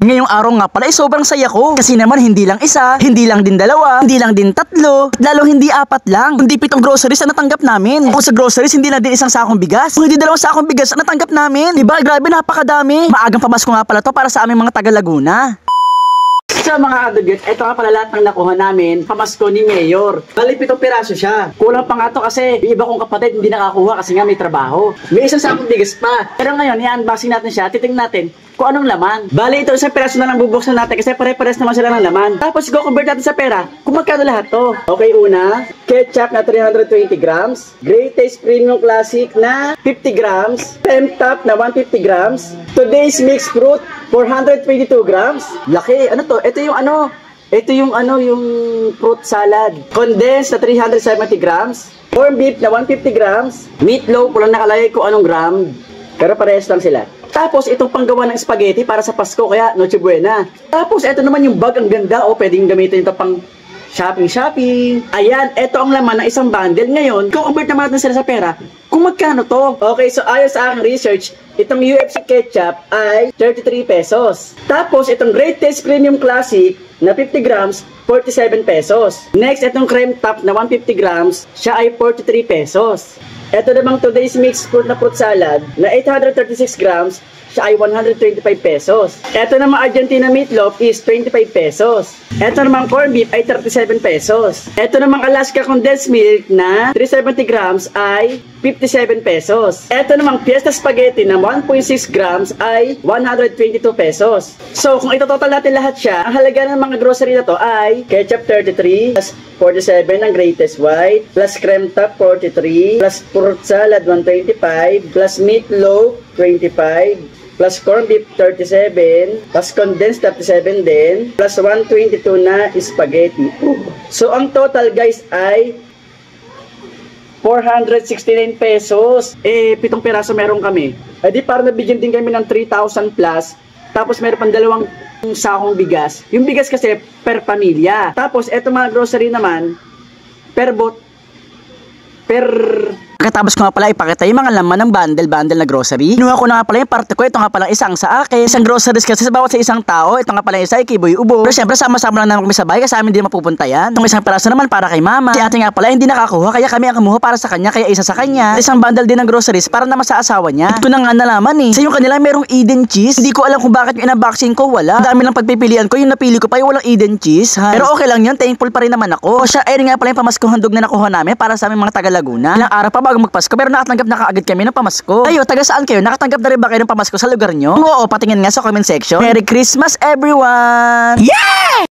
Ngayong araw nga pala ay sobrang saya ko. Kasi naman hindi lang isa, hindi lang din dalawa, hindi lang din tatlo, at lalo hindi apat lang, kundi 7 groceries na natanggap namin. Kung sa groceries, hindi na din isang sakong bigas. Kung hindi 2 sakong bigas na natanggap namin. Diba? Grabe, napakadami. Maagang pamasko nga pala to para sa aming mga taga Laguna. So mga kadugets, ito nga pala lahat ng nakuha namin pamasko ni Mayor. Bali 7 piraso siya. Kulang pa nga to kasi yung iba kong kapatid hindi nakakuha kasi nga may trabaho. May isang sakong bigas pa. Pero ngayon, i-unboxing natin siya, titingnan natin kung anong laman. Bali ito, isang piraso na lang bubuksan natin kasi pare-pares naman sila ng laman. Tapos go-convert natin sa pera kung magkano lahat to. Okay, una, ketchup na 320 grams, Great Taste Premium Classic na 50 grams, Top na 150 grams, Today's Mixed Fruit 422 grams. Laki. Ano to? Ito yung fruit salad. Condensed na 370 grams. Corned beef na 150 grams. Meatloaf, walang nakalagay kung anong gram. Pero parehas lang sila. Tapos, itong panggawa ng spaghetti para sa Pasko, kaya Noche Buena. Tapos, ito naman yung bag, ang ganda. O, pwedeng gamitin ito pang shopping. Ayan, ito ang laman ng isang bundle. Ngayon, convert naman natin sila sa pera. Kung magkano to? Okay, so ayon sa aking research, itong UFC ketchup ay 33 pesos. Tapos, itong Great Taste Premium Classic na 50 grams, 47 pesos. Next, itong cream top na 150 grams, siya ay 43 pesos. Ito namang Today's Mixed Fruit na fruit salad na 836 grams, siya ay 125 pesos. Ito namang Argentina meatloaf is 25 pesos. Ito namang corned beef ay 37 pesos. Ito namang Alaska condensed milk na 370 grams ay 57 pesos. Ito namang Fiesta spaghetti na 1.6 grams ay 122 pesos. So, kung itototal natin lahat siya, ang halaga ng mga grocery na to ay ketchup 33, plus 47 ng greatest white, plus cream top 43, plus fruit salad 125, plus meatloaf 25, plus corned beef 37, plus condensed 37 din, plus 122 na spaghetti. So, ang total guys ay 469 pesos. 7 piraso meron kami. Eh di para nabigyan din kami ng 3,000 plus. Tapos meron pang 2 sakong bigas. Yung bigas kasi per pamilya. Tapos eto mga grocery naman, per Pagkatapos ko nga pala ipakita yung mga laman ng bundle na grocery. Kinuha ko na nga pala yung parte ko. Ito nga pala isang sa akin. Isang groceries kasi sa bawat sa isang tao. Ito nga pala isa ay Kiboy Ubo. Pero syempre sama-sama lang naman kami sa bahay kasi amin hindi mapupunta yan. Itong isang peraso naman para kay mama. Si ate nga pala hindi nakakuha kaya kami ang kumuha para sa kanya. Kaya isa sa kanya. Isang bundle din ng groceries para naman sa asawa niya. Ito na nga nalaman eh. Sa yung kanila merong Eden cheese. Hindi ko alam kung bakit yung unboxing ko wala. Ang dami lang pagpipilian ko. Yung napili ko pa yung walang Eden cheese. Pero okay lang yun. Thankful pa rin naman ako. O siya ay nga pala yung pamasko handog na nakuha namin para sa aming mga taga Laguna. Ilang araw pa bago magpasko pero nakatanggap na kaagad kami ng pamasko. Ayo, taga saan kayo? Nakatanggap na rin ba kayo ng pamasko sa lugar nyo? Oo, patingin nga sa comment section. Merry Christmas everyone! Yeah!